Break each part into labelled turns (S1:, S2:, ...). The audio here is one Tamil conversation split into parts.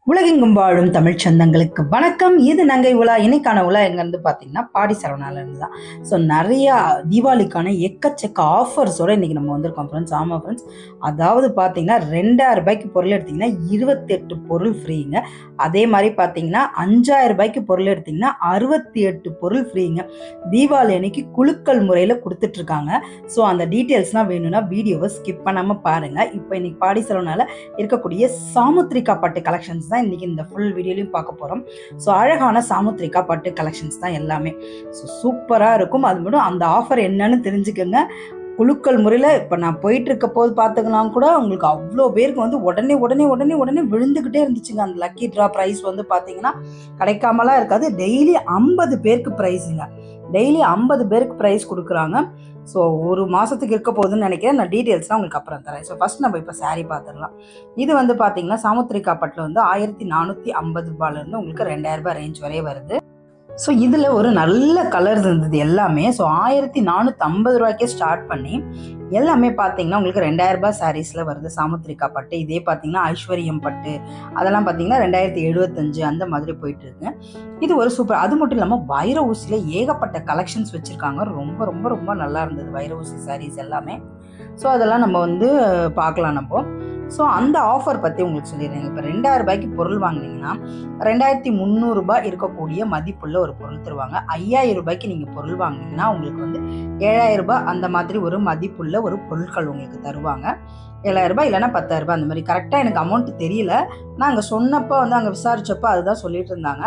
S1: உலகெங்கும் வாழும் தமிழ் சொந்தங்களுக்கு வணக்கம். இது நங்கை உலா. இன்னைக்கான உலா எங்கேருந்து பார்த்தீங்கன்னா பாடி சரவணாலேருந்து தான். ஸோ நிறையா தீபாவளிக்கான எக்கச்சக்க ஆஃபர்ஸோடு இன்றைக்கி நம்ம வந்திருக்கோம் ஃப்ரெண்ட்ஸ். ஆமாம் ஃப்ரெண்ட்ஸ், அதாவது பார்த்தீங்கன்னா 2000 ரூபாய்க்கு பொருள் எடுத்திங்கன்னா 28 பொருள் ஃப்ரீங்க. அதே மாதிரி பார்த்தீங்கன்னா 5000 ரூபாய்க்கு பொருள் எடுத்திங்கன்னா 68 பொருள் ஃப்ரீங்க. தீபாவளி அன்னைக்கு குலுக்கல் முறையில் கொடுத்துட்ருக்காங்க. ஸோ அந்த டீட்டெயில்ஸ்லாம் வேணும்னா வீடியோவை ஸ்கிப் பண்ணாமல் பாருங்கள். இப்போ இன்றைக்கி பாடி சரவணாவில் இருக்கக்கூடிய சாமுத்ரிகா பட்டு கலெக்ஷன்ஸ் தான் இன்னைக்கு இந்த ஃபுல் வீடியோலையும் பார்க்க போகிறோம். ஸோ அழகான சாமுத்ரிகா பட்டு கலெக்ஷன்ஸ் தான் எல்லாமே. ஸோ சூப்பராக இருக்கும். அது மட்டும் அந்த ஆஃபர் என்னன்னு தெரிஞ்சுக்கோங்க. குலுக்கல் முறையில் இப்போ நான் போயிட்டு இருக்க போது பார்த்துக்கலாம் கூட உங்களுக்கு அவ்வளோ பேருக்கு வந்து உடனே உடனே உடனே உடனே விழுந்துக்கிட்டே இருந்துச்சுங்க. அந்த லக்கி ட்ரா ப்ரைஸ் வந்து பார்த்தீங்கன்னா கிடைக்காமலாம் இருக்காது. டெய்லி 50 பேருக்கு ப்ரைஸுங்க. டெய்லி 50 பேருக்கு ப்ரைஸ் கொடுக்குறாங்க. ஸோ ஒரு மாதத்துக்கு இருக்க போகுதுன்னு நினைக்கிறேன். நான் டீட்டெயில்ஸ்லாம் உங்களுக்கு அப்புறம் தரேன். ஸோ ஃபஸ்ட் நம்ம இப்போ சாரீ பார்த்துடலாம். இது வந்து பார்த்தீங்கன்னா சாமுத்ரிகா பட்டில் வந்து 1450 ரூபாயிலேருந்து உங்களுக்கு 2000 ரூபாய் ரேஞ்ச் வரையே வருது. ஸோ இதில் ஒரு நல்ல கலர்ஸ் இருந்தது எல்லாமே. ஸோ 1450 ரூபாய்க்கே ஸ்டார்ட் பண்ணி எல்லாமே பார்த்தீங்கன்னா உங்களுக்கு 2000 ரூபாய் சாரீஸில் வருது. சாமுத்ரிகா பட்டு, இதே பார்த்தீங்கன்னா ஐஸ்வர்யம் பட்டு, அதெல்லாம் பார்த்தீங்கன்னா 2075 அந்த மாதிரி போயிட்டு இருக்கு. இது ஒரு சூப்பர். அது மட்டும் இல்லாமல் வைர ஊசியில் ஏகப்பட்ட கலெக்ஷன்ஸ் வச்சுருக்காங்க. ரொம்ப ரொம்ப ரொம்ப நல்லா இருந்தது வைர ஊசி சாரீஸ் எல்லாமே. ஸோ அதெல்லாம் நம்ம வந்து பார்க்கலாம் நம்ம. ஸோ அந்த ஆஃபர் பற்றி உங்களுக்கு சொல்லிடுறேங்க. இப்போ 2000 ரூபாய்க்கு பொருள் வாங்கினீங்கன்னா 2300 ரூபாய் இருக்கக்கூடிய மதிப்புள்ள ஒரு பொருள் தருவாங்க. 5000 ரூபாய்க்கு நீங்கள் பொருள் வாங்கினீங்கன்னா உங்களுக்கு வந்து 7000 ரூபாய் அந்த மாதிரி ஒரு மதிப்புள்ள ஒரு பொருட்கள் உங்களுக்கு தருவாங்க. 7000 ரூபாய் இல்லைன்னா 10,000 ரூபாய் அந்த மாதிரி. கரெக்டாக எனக்கு அமௌண்ட் தெரியல. நான் அங்கே சொன்னப்போ வந்து அங்கே விசாரிச்சப்போ அதுதான் சொல்லிட்டு இருந்தாங்க.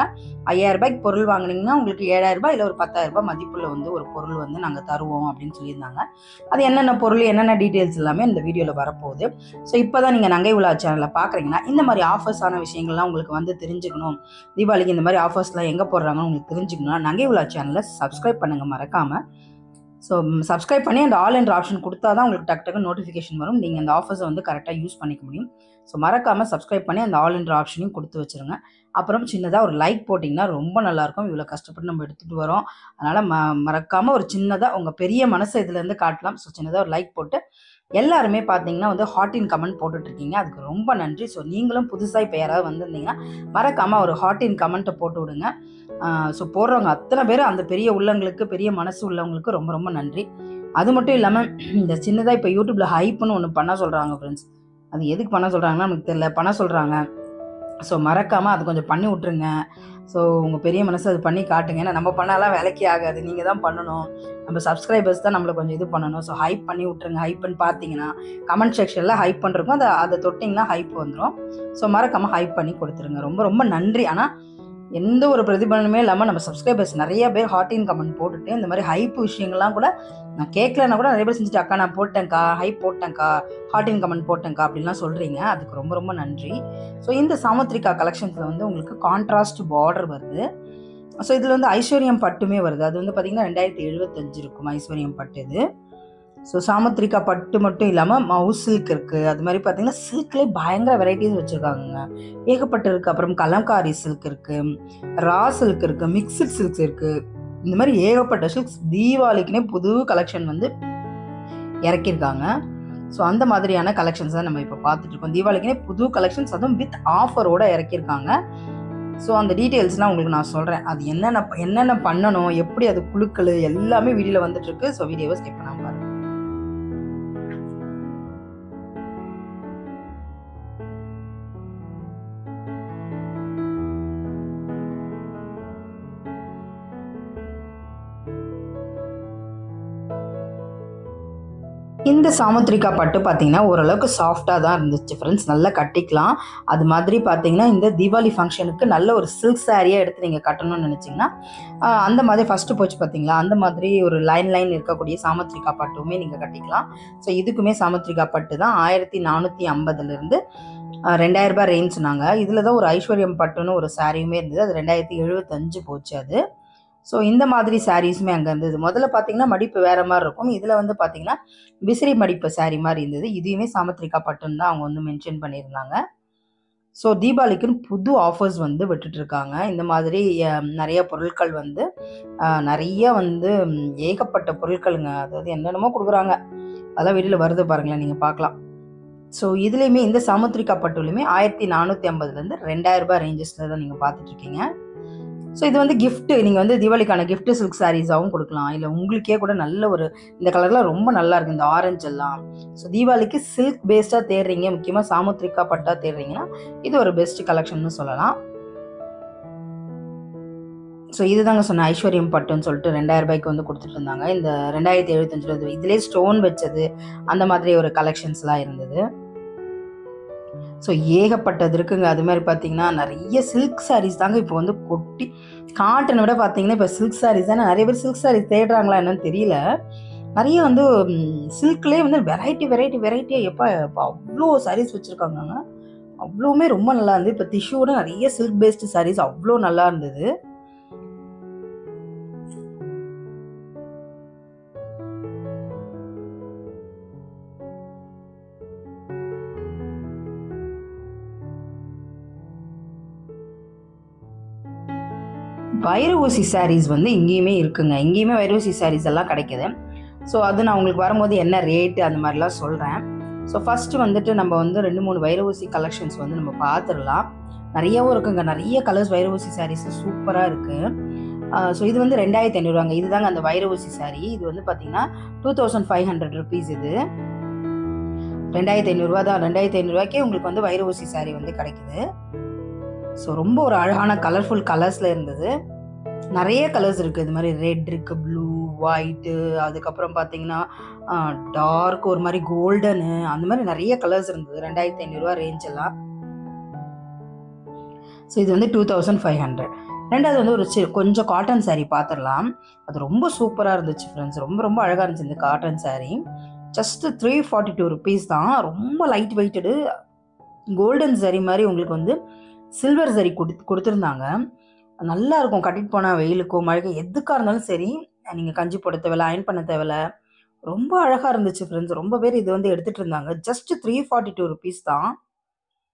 S1: 5000 ரூபாய்க்கு பொருள் வாங்கினீங்கன்னா உங்களுக்கு 7000 ரூபாய் இல்லை ஒரு 10,000 ரூபாய் மதிப்புள்ள வந்து ஒரு பொருள் வந்து நாங்கள் தருவோம் அப்படின்னு சொல்லியிருந்தாங்க. அது என்னென்ன பொருள் என்னென்ன டீட்டெயில்ஸ் எல்லாமே இந்த வீடியோவில் வரப்போகுது. ஸோ இப்போ தான் நீங்கள் நங்கை உலா சேனலில் பார்க்குறீங்கன்னா இந்த மாதிரி ஆஃபர்ஸான விஷயங்கள்லாம் உங்களுக்கு வந்து தெரிஞ்சுக்கணும். தீபாவளிக்கு இந்த மாதிரி ஆஃபர்ஸ்லாம் எங்கே போடுறாங்கன்னு உங்களுக்கு தெரிஞ்சுக்கணும்னா நங்கை உலா சேனலை சப்ஸ்கிரைப் பண்ணுங்கள் மறக்காமல். ஸோ சப்ஸ்கிரைப் பண்ணி அந்த ஆல் என்ற ஆப்ஷன் கொடுத்தா தான் உங்களுக்கு டக்கு டக்கு நோட்டிஃபிகேஷன் வரும். நீங்கள் அந்த ஆஃபர்ஸை வந்து கரெக்டாக யூஸ் பண்ணிக்க முடியும். ஸோ மறக்காமல் சப்ஸ்கிரைப் பண்ணி அந்த ஆல் என்ற ஆப்ஷனையும் கொடுத்து வச்சுருங்க. அப்புறம் சின்னதாக ஒரு லைக் போட்டிங்கன்னா ரொம்ப நல்லாயிருக்கும். இவ்வளோ கஷ்டப்பட்டு நம்ம எடுத்துகிட்டு வரோம். அதனால் மறக்காமல் ஒரு சின்னதாக உங்கள் பெரிய மனசை இதுலேருந்து காட்டலாம். ஸோ சின்னதாக ஒரு லைக் போட்டு எல்லாருமே பார்த்தீங்கன்னா வந்து ஹாட் இன் கமெண்ட் போட்டுட்ருக்கீங்க. அதுக்கு ரொம்ப நன்றி. ஸோ நீங்களும் புதுசாக இப்போ யாராவது வந்திருந்தீங்கன்னா மறக்காமல் ஒரு ஹாட் இன் கமெண்ட்டை போட்டு விடுங்க. ஸோ போடுறவங்க அத்தனை பேர் அந்த பெரிய உள்ளங்களுக்கு பெரிய மனசு உள்ளவங்களுக்கு ரொம்ப ரொம்ப நன்றி. அது மட்டும் இல்லாமல் இந்த சின்னதாக இப்போ யூடியூப்பில் ஹைப்புன்னு ஒன்று பண்ண சொல்கிறாங்க ஃப்ரெண்ட்ஸ். அது எதுக்கு பண்ண சொல்கிறாங்கன்னா நமக்கு தெரியல, பண்ண சொல்கிறாங்க. ஸோ மறக்காமல் அது கொஞ்சம் பண்ணி விட்ருங்க. ஸோ உங்கள் பெரிய மனசு அது பண்ணி காட்டுங்க. ஏன்னா நம்ம பண்ணாலாம் வேலைக்கே ஆகாது, நீங்கள் தான் பண்ணணும். நம்ம சப்ஸ்கிரைபர்ஸ் தான் நம்மளை கொஞ்சம் இது பண்ணணும். ஸோ ஹைப் பண்ணி விட்ருங்க. ஹைப்புன்னு பார்த்தீங்கன்னா கமெண்ட் செக்ஷனில் ஹைப் பண்ணுறக்கும் அதை தொட்டிங்கன்னா ஹைப் வந்துடும். ஸோ மறக்காமல் ஹைப் பண்ணி கொடுத்துருங்க. ரொம்ப ரொம்ப நன்றி. ஆனால் எந்த ஒரு பிரதிபலனுமே இல்லாமல் நம்ம சப்ஸ்கிரைபர்ஸ் நிறைய பேர் ஹாட் இன் கமெண்ட் போட்டுட்டு இந்த மாதிரி ஹைப் விஷயங்கள்லாம் கூட நான் கேட்கலன்னா கூட நிறைய பேர் செஞ்சுட்டு அக்கா நான் போட்டேன்க்கா, ஹைப் போட்டேன்க்கா, ஹாட் இன் கமெண்ட் போட்டேன்க்கா அப்படின்லாம் சொல்கிறீங்க. அதுக்கு ரொம்ப ரொம்ப நன்றி. ஸோ இந்த சாமுத்ரிகா கலெக்ஷன்ஸில் வந்து உங்களுக்கு கான்ட்ராஸ்ட் பார்டர் வருது. ஸோ இதில் வந்து ஐஸ்வர்யம் பட்டுமே வருது. அது வந்து பார்த்திங்கன்னா 2075 இருக்கும் ஐஸ்வர்யம் பட்டு இது. ஸோ சாமுத்ரிகா பட்டு மட்டும் இல்லாமல் மவுஸ் சில்க் இருக்குது. அது மாதிரி பார்த்தீங்கன்னா சில்க்லேயே பயங்கர வெரைட்டிஸ் வச்சுருக்காங்க. ஏகப்பட்டு இருக்குது. அப்புறம் கலம்காரி சில்க் இருக்குது, ரா சில்க் இருக்குது, மிக்சட் சில்க்ஸ் இருக்குது. இந்த மாதிரி ஏகப்பட்ட சில்க்ஸ் தீபாவளிக்குனே புது கலெக்ஷன் வந்து இறக்கியிருக்காங்க. ஸோ அந்த மாதிரியான கலெக்ஷன்ஸ் தான் நம்ம இப்போ பார்த்துட்ருக்கோம். தீபாவளிக்குனே புது கலெக்ஷன்ஸ், அதுவும் வித் ஆஃபரோடு இறக்கியிருக்காங்க. ஸோ அந்த டீட்டெயில்ஸ்லாம் உங்களுக்கு நான் சொல்கிறேன். அது என்னென்ன பண்ணணும், எப்படி அது குழுக்கள் எல்லாமே வீடியோவில் வந்துட்டுருக்கு. ஸோ வீடியோவை ஸ்கிப் பண்ணாமல் பாருங்கள். இந்த சாமுத்ரிகா பட்டு பார்த்தீங்கன்னா ஓரளவுக்கு சாஃப்டாக தான் இருந்துச்சு ஃப்ரெண்ட்ஸ். நல்லா கட்டிக்கலாம். அது மாதிரி பார்த்தீங்கன்னா இந்த தீபாவளி ஃபங்க்ஷனுக்கு நல்ல ஒரு சில்க் சாரியாக எடுத்து நீங்கள் கட்டணும்னு நினச்சிங்கன்னா அந்த மாதிரி ஃபஸ்ட்டு போச்சு பார்த்தீங்களா, அந்த மாதிரி ஒரு லைன் இருக்கக்கூடிய சாமுத்ரிகா பட்டுமே நீங்கள் கட்டிக்கலாம். ஸோ இதுக்குமே சாமுத்ரிகா பட்டு தான் 1450லேருந்து 2000 ரூபாய் ரேஞ்ச் சொன்னாங்க. இதில் தான் ஒரு ஐஸ்வர்யம் பட்டுன்னு ஒரு சாரியுமே இருந்தது. அது 2075 போச்சு அது. ஸோ இந்த மாதிரி சாரீஸுமே அங்கே இருந்தது. முதல்ல பார்த்தீங்கன்னா மடிப்பு வேறு மாதிரி இருக்கும். இதில் வந்து பார்த்தீங்கன்னா விசிறி மடிப்பு சாரீ மாதிரி இருந்தது. இதையுமே சாமுத்ரிகா பட்டுன்னு தான் அவங்க வந்து மென்ஷன் பண்ணியிருந்தாங்க. ஸோ தீபாவளிக்குன்னு புது ஆஃபர்ஸ் வந்து விட்டுட்ருக்காங்க. இந்த மாதிரி நிறைய பொருட்கள் வந்து நிறைய வந்து ஏகப்பட்ட பொருட்களுங்க. அதாவது என்னென்னமோ கொடுக்குறாங்க. அதெல்லாம் வீடியோவில் வருது பாருங்களேன், நீங்கள் பார்க்கலாம். ஸோ இதுலேயுமே இந்த சாமுத்ரிகா பட்டுலையுமே 1450 2000 ரூபாய் ரேஞ்சஸில் தான் நீங்கள் பார்த்துட்ருக்கீங்க. ஸோ இது வந்து கிஃப்ட்டு, நீங்கள் வந்து தீபாவளிக்கான கிஃப்ட்டு சில்க் சாரீஸாகவும் கொடுக்கலாம். இல்லை உங்களுக்கே கூட நல்ல ஒரு இந்த கலர்லாம் ரொம்ப நல்லா இருக்குது, இந்த ஆரஞ்சு எல்லாம். ஸோ தீபாவளிக்கு சில்க் பேஸ்டாக தேடுறீங்க, முக்கியமாக சாமுத்ரிகா பட்டாக தேடுறீங்கன்னா இது ஒரு பெஸ்ட் கலெக்ஷன் சொல்லலாம். ஸோ இதுதாங்க சொன்ன ஐஸ்வர்யம் பட்டுன்னு சொல்லிட்டு 2000 ரூபாய்க்கு வந்து கொடுத்துட்டு இருந்தாங்க. இந்த 2075 இதிலே ஸ்டோன் வச்சது அந்த மாதிரி ஒரு கலெக்ஷன்ஸ்லாம் இருந்தது. ஸோ ஏகப்பட்டது இருக்குங்க. அது மாதிரி பார்த்தீங்கன்னா நிறைய சில்க் சாரீஸ் தாங்க இப்போ வந்து கொட்டி காட்டனை விட பார்த்தீங்கன்னா இப்போ சில்க் சாரீஸ் தானே நிறைய பேர் சில்க் சாரீஸ் தேடுறாங்களா என்னன்னு தெரியல. நிறைய வந்து சில்க்லேயே வந்து வெரைட்டியாக எப்போ அவ்வளோ சாரீஸ் வச்சுருக்காங்க. அவ்வளோவுமே ரொம்ப நல்லா இருந்தது. இப்போ டிஷ்யூட நிறைய சில்க் பேஸ்டு சாரீஸ் அவ்வளோ நல்லா இருந்தது. வைரஊசி சாரீஸ் வந்து இங்கேயுமே இருக்குங்க. இங்கேயுமே வைரஊசி சாரீஸ் எல்லாம் கிடைக்குது. ஸோ அது நான் உங்களுக்கு வரும்போது என்ன ரேட்டு அந்த மாதிரிலாம் சொல்கிறேன். ஸோ ஃபஸ்ட்டு வந்துட்டு நம்ம வந்து 2-3 வைரஊசி கலெக்ஷன்ஸ் வந்து நம்ம பார்த்துடலாம். நிறையாவும் இருக்குங்க, நிறைய கலர்ஸ் வைரஊசி சாரீஸ் சூப்பராக இருக்குது. ஸோ இது வந்து 2500 ரூபாங்க. இதுதாங்க அந்த வைரஊசி சாரீ. இது வந்து பார்த்தீங்கன்னா 2500 rupees. இது 2500 ரூபா தான். 2500 ரூபாய்க்கே உங்களுக்கு வந்து வைரஊசி சாரீ வந்து கிடைக்குது. ஸோ ரொம்ப ஒரு அழகான கலர்ஃபுல் கலர்ஸில் இருந்தது. நிறைய கலர்ஸ் இருக்குது. இது மாதிரி ரெட் இருக்குது, ப்ளூ, ஒயிட்டு, அதுக்கப்புறம் பார்த்தீங்கன்னா டார்க் ஒரு மாதிரி கோல்டனு, அந்த மாதிரி நிறைய கலர்ஸ் இருந்தது. 2500 ரூபா ரேஞ்ச் எல்லாம். ஸோ இது வந்து 2500. ரெண்டாவது வந்து ஒரு கொஞ்சம் காட்டன் சாரீ பார்த்துடலாம். அது ரொம்ப சூப்பராக இருந்துச்சு ஃப்ரெண்ட்ஸ். ரொம்ப ரொம்ப அழகாக இருந்துச்சு இந்த காட்டன் சாரீ. ஜஸ்ட் 342 rupees தான். ரொம்ப லைட் வெயிட்டடு கோல்டன் சாரீ மாதிரி உங்களுக்கு வந்து சில்வர் சரி கொடுத்துருந்தாங்க. நல்லா இருக்கும், கட்டிட்டு போனால் வெயிலுக்கோ மழைக்கோ எதுக்காக இருந்தாலும் சரி. நீங்கள் கஞ்சி போட தேவையில்ல, அயன் பண்ண தேவையில்ல. ரொம்ப அழகாக இருந்துச்சு ஃப்ரெண்ட்ஸ். ரொம்ப பேர் இது வந்து எடுத்துகிட்டு இருந்தாங்க. ஜஸ்ட் 342 rupees தான்.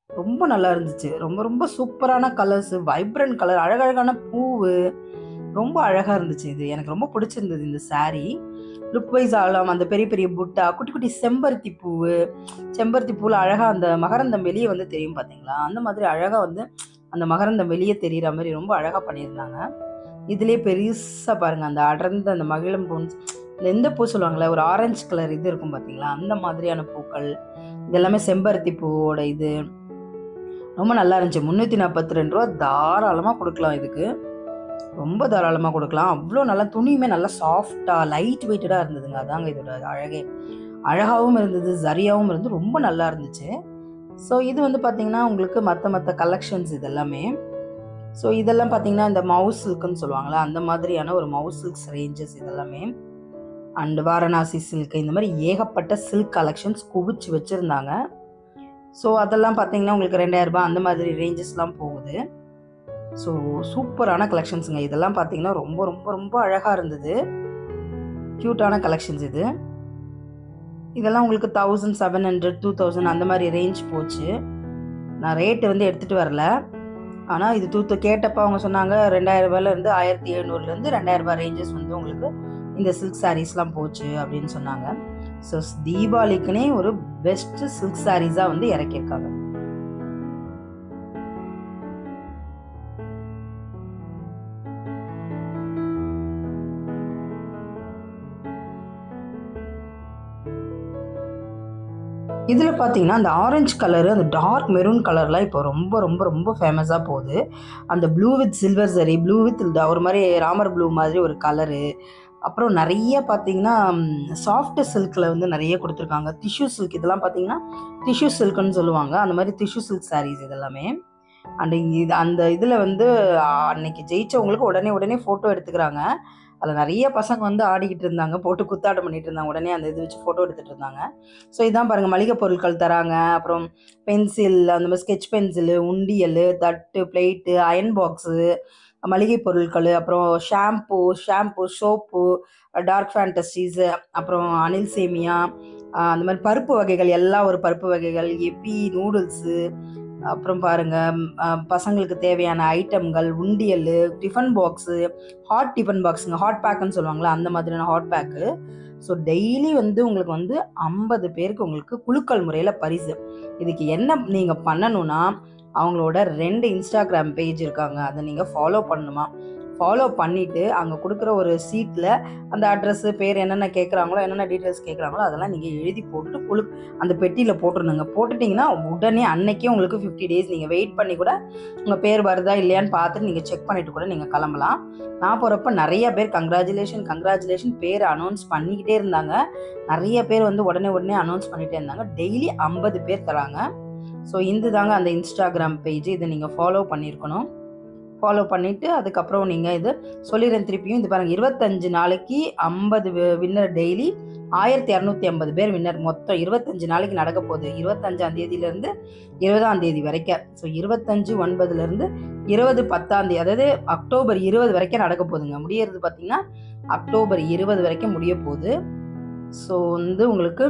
S1: ரொம்ப நல்லா இருந்துச்சு. ரொம்ப ரொம்ப சூப்பரான கலர்ஸு, வைப்ரண்ட் கலர், அழகழகான பூவு, ரொம்ப அழகாக இருந்துச்சு. இது எனக்கு ரொம்ப பிடிச்சிருந்தது இந்த சாரீ. லுக் வைஸ் ஆகலாம். அந்த பெரிய பெரிய புட்டா, குட்டி குட்டி செம்பருத்தி பூவில் அழகாக அந்த மகரந்தம் வெளியே வந்து தெரியும் பார்த்தீங்களா, அந்த மாதிரி அழகாக வந்து அந்த மகரந்தம் வெளியே தெரிகிற மாதிரி ரொம்ப அழகாக பண்ணியிருந்தாங்க. இதுலேயே பெருசாக பாருங்கள், அந்த அடர்ந்த அந்த மகிழம் பூ, இந்த பூ சொல்லுவாங்களே ஒரு ஆரஞ்சு கலர் இது இருக்கும் பார்த்தீங்களா, அந்த மாதிரியான பூக்கள். இதெல்லாமே செம்பருத்தி பூவோட இது ரொம்ப நல்லா இருந்துச்சு. 342 ரூபா தாராளமாக கொடுக்கலாம். இதுக்கு ரொம்ப தாராளமாக கொடுக்கலாம். அவ்வளோ நல்லா, துணியுமே நல்லா சாஃப்டாக லைட் வெயிட்டடாக இருந்ததுங்க. அதாங்க இதோட அழகே. அழகாகவும் இருந்தது, சரியாகவும் இருந்து ரொம்ப நல்லா இருந்துச்சு. ஸோ இது வந்து பார்த்திங்கன்னா உங்களுக்கு மற்ற கலெக்ஷன்ஸ் இதெல்லாமே. ஸோ இதெல்லாம் பார்த்திங்கன்னா இந்த மவுஸ் சில்க்குன்னு சொல்லுவாங்களா, அந்த மாதிரியான ஒரு மவுஸ் சில்க்ஸ் ரேஞ்சஸ் இதெல்லாமே. அண்ட் வாரணாசி சில்க், இந்த மாதிரி ஏகப்பட்ட சில்க் கலெக்ஷன்ஸ் குவிச்சு வச்சுருந்தாங்க. ஸோ அதெல்லாம் பார்த்திங்கன்னா உங்களுக்கு 2000 ரூபாய் அந்த மாதிரி ரேஞ்சஸ்லாம் போகுது. ஸோ சூப்பரான கலெக்ஷன்ஸுங்க. இதெல்லாம் பார்த்தீங்கன்னா ரொம்ப ரொம்ப ரொம்ப அழகாக இருந்தது. க்யூட்டான கலெக்ஷன்ஸ் இது. இதெல்லாம் உங்களுக்கு 1700, 2000 அந்த மாதிரி ரேஞ்ச் போச்சு. நான் ரேட்டு வந்து எடுத்துகிட்டு வரல. ஆனால் இது கேட்டப்போ அவங்க சொன்னாங்க 2000 ரூபாயிலேருந்து 1700லேருந்து 2000 ரூபாய் ரேஞ்சஸ் வந்து உங்களுக்கு இந்த சில்க் சாரீஸ்லாம் போச்சு அப்படின்னு சொன்னாங்க. ஸோ தீபாவளிக்குனே ஒரு பெஸ்ட் சில்க் சாரீஸாக வந்து இறக்கியிருக்காங்க. இதில் பார்த்தீங்கன்னா அந்த ஆரஞ்சு கலரு, அந்த டார்க் மெரூன் கலர்லாம் இப்போ ரொம்ப ரொம்ப ரொம்ப ஃபேமஸாக போகுது. அந்த ப்ளூ வித் சில்வர் சரி, ப்ளூ வித் ஒரு மாதிரி ராமர் ப்ளூ மாதிரி ஒரு கலரு. அப்புறம் நிறைய பார்த்தீங்கன்னா சாஃப்ட் சில்கில் வந்து நிறைய கொடுத்துருக்காங்க. டிஷ்யூ சில்க் இதெல்லாம் பார்த்தீங்கன்னா டிஷ்யூ சில்க்குன்னு சொல்லுவாங்க. அந்த மாதிரி டிஷ்யூ சில்க் சாரீஸ் இதெல்லாமே. அண்ட் அந்த இதில் வந்து அன்னைக்கு ஜெயிச்சவங்களுக்கு உடனே ஃபோட்டோ எடுத்துக்கிறாங்க. அதில் நிறைய பசங்க வந்து ஆடிக்கிட்டு இருந்தாங்க, போட்டு குத்தாட்டம் பண்ணிட்டு இருந்தாங்க. உடனே அந்த இது வச்சு ஃபோட்டோ எடுத்துகிட்டு இருந்தாங்க. ஸோ இதான் பாருங்கள், மளிகை பொருட்கள் தராங்க. அப்புறம் பென்சில், அந்த மாதிரி ஸ்கெட்ச் பென்சிலு, உண்டியல், தட்டு, பிளேட்டு, அயன் பாக்ஸு, மளிகை பொருட்கள், அப்புறம் ஷாம்பு, சோப்பு, டார்க் ஃபேண்டஸ்டீஸு, அப்புறம் அனில் சேமியா, அந்த மாதிரி பருப்பு வகைகள், எல்லா ஒரு பருப்பு வகைகள், எப்பி, நூடுல்ஸு, அப்புறம் பாருங்கள் பசங்களுக்கு தேவையான ஐட்டம்கள், உண்டியல், டிஃபன் பாக்ஸு, ஹாட் டிஃபன் பாக்ஸுங்க, ஹாட் பேக்குன்னு சொல்லுவாங்களா அந்த மாதிரியான ஹாட் பேக்கு. ஸோ டெய்லி வந்து உங்களுக்கு வந்து 50 பேருக்கு உங்களுக்கு குலுக்கல் முறையில் பரிசு. இதுக்கு என்ன நீங்கள் பண்ணணும்னா, அவங்களோட 2 இன்ஸ்டாகிராம் பேஜ் இருக்காங்க, அதை நீங்கள் ஃபாலோ பண்ணணுமா. ஃபாலோ பண்ணிவிட்டு அங்கே கொடுக்குற ஒரு சீட்டில் அந்த அட்ரஸ்ஸு, பேர் என்னென்ன கேட்குறாங்களோ, என்னென்ன டீட்டெயில்ஸ் கேட்குறாங்களோ அதெல்லாம் நீங்கள் எழுதி போட்டுட்டு அந்த பெட்டியில் போட்டுருணுங்க. போட்டுட்டிங்கன்னா உடனே அன்னைக்கே உங்களுக்கு 50 டேஸ் நீங்கள் வெயிட் பண்ணி கூட உங்கள் பேர் வருதா இல்லையான்னு பார்த்துட்டு நீங்கள் செக் பண்ணிவிட்டு கூட நீங்கள் கிளம்பலாம். நான் போகிறப்ப நிறைய பேர் கங்க்ராச்சுலேஷன் பேர் அனௌன்ஸ் பண்ணிக்கிட்டே இருந்தாங்க. நிறைய பேர் வந்து உடனே அனௌன்ஸ் பண்ணிகிட்டே இருந்தாங்க. டெய்லி 50 பேர் தராங்க. ஸோ இது தாங்க அந்த இன்ஸ்டாகிராம் பேஜ். இதை நீங்கள் ஃபாலோ பண்ணியிருக்கணும். ஃபாலோ பண்ணிவிட்டு அதுக்கப்புறம் நீங்கள் இது சொல்லிடுறேன் திருப்பியும். இது பாருங்கள், 25 நாளைக்கு 50 வின்னர், டெய்லி 1250 பேர் வின்னர். மொத்தம் 25 நாளைக்கு நடக்க போகுது. 25ஆம் தேதியிலேருந்து 20ஆம் தேதி வரைக்கும். ஸோ 25/9 20/10, அதாவது அக்டோபர் 20 வரைக்கும் நடக்க போகுதுங்க. முடியறது பார்த்தீங்கன்னா அக்டோபர் 20 வரைக்கும் முடிய போகுது. ஸோ வந்து உங்களுக்கு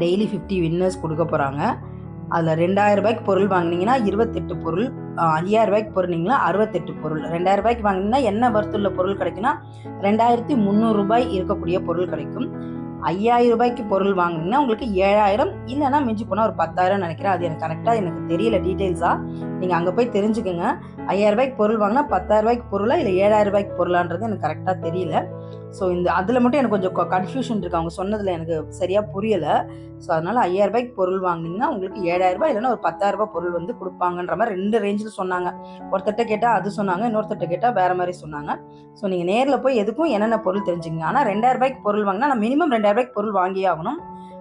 S1: டெய்லி 50 வின்னர்ஸ் கொடுக்க போகிறாங்க. அதில் 2000 ரூபாய்க்கு பொருள் வாங்கினீங்கன்னா 28 பொருள், 5000 ரூபாய்க்கு பொருளிங்கன்னா 68 பொருள். 2000 ரூபாய்க்கு வாங்கினீங்கன்னா என்ன வர்த்துள்ள பொருள் கிடைக்குன்னா 2300 ரூபாய் இருக்கக்கூடிய பொருள் கிடைக்கும். 5000 ரூபாய்க்கு பொருள் வாங்கினீங்கன்னா உங்களுக்கு 7000, இல்லைன்னா மிஞ்சி போனால் ஒரு 10,000 நினைக்கிறேன். அது எனக்கு கரெக்டாக எனக்கு தெரியல டீட்டெயில்ஸாக. நீங்கள் அங்கே போய் தெரிஞ்சுக்கோங்க. 5000 ரூபாய்க்கு பொருள் வாங்கினா 10,000 ரூபாய்க்கு பொருளா இல்லை 7000 ரூபாய்க்கு பொருளான்றது எனக்கு கரெக்டாக தெரியல. ஸோ அதில் மட்டும் எனக்கு கொஞ்சம் கன்ஃபியூஷன் இருக்குது. அவங்க சொன்னதில் எனக்கு சரியாக புரியலை. ஸோ அதனால் 5000 ரூபாய்க்கு பொருள் வாங்கினீங்கன்னா உங்களுக்கு 7000 ரூபாய் இல்லைன்னா ஒரு 10,000 ரூபாய் பொருள் வந்து கொடுப்பாங்கன்ற மாதிரி 2 ரேஞ்சில் சொன்னாங்க. ஒருத்தட்ட கேட்டால் அது சொன்னாங்க, இன்னொருத்தட்ட கேட்டால் வேறு மாதிரி சொன்னாங்க. ஸோ நீங்கள் நேரில் போய் எதுக்கும் என்னென்ன பொருள் தெரிஞ்சுக்கங்க. ஆனால் 2000 ரூபாய்க்கு பொருள் வாங்கினா நான் மினிமம் 2000 ரூபாய்க்கு பொருள் வாங்கியே ஆகணும்.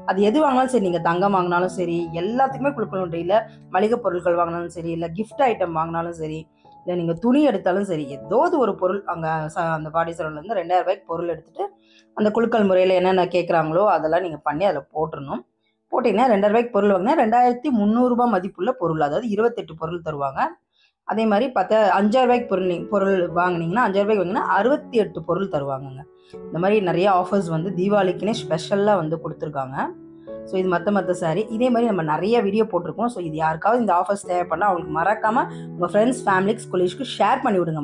S1: அது எது வாங்கினாலும் சரி, நீங்கள் தங்கம் வாங்கினாலும் சரி, எல்லாத்துக்குமே கொடுக்கணும். இல்லை மளிகை பொருட்கள் வாங்கினாலும் சரி, இல்லை கிஃப்ட் ஐட்டம் வாங்கினாலும் சரி, இல்லை நீங்கள் துணி எடுத்தாலும் சரி, ஏதாவது ஒரு பொருள் அங்கே அந்த பாடி சரௌண்ட்லேருந்து 2000 ரூபாய்க்கு பொருள் எடுத்துகிட்டு அந்த குலுக்கல் முறையில் என்னென்ன கேட்குறாங்களோ அதெல்லாம் நீங்கள் பண்ணி அதில் போட்டுடணும். போட்டிங்கன்னா 2000 ரூபாய்க்கு பொருள் வாங்கினா 2300 ரூபாய் மதிப்புள்ள பொருள், அதாவது 28 பொருள் தருவாங்க. அதே மாதிரி 5000 ரூபாய்க்கு பொருள் வாங்கினீங்கன்னா 5000 ரூபாய்க்கு வாங்கினா 68 பொருள் தருவாங்கங்க. இந்த மாதிரி நிறைய ஆஃபர்ஸ் வந்து தீபாவளிக்குன்னே ஸ்பெஷலாக வந்து கொடுத்துருக்காங்க. ஸோ இது மற்ற சாரி இதே மாதிரி நம்ம நிறைய வீடியோ போட்டிருக்கோம். ஸோ இது யாருக்காவது இந்த ஆஃபர்ஸ் தேவைப்படலாம், அவங்களுக்கு மறக்காமல் உங்கள் ஃப்ரெண்ட்ஸ், ஃபேமிலிஸ், கொலீஜ்க்கு ஷேர் பண்ணி விடுங்க.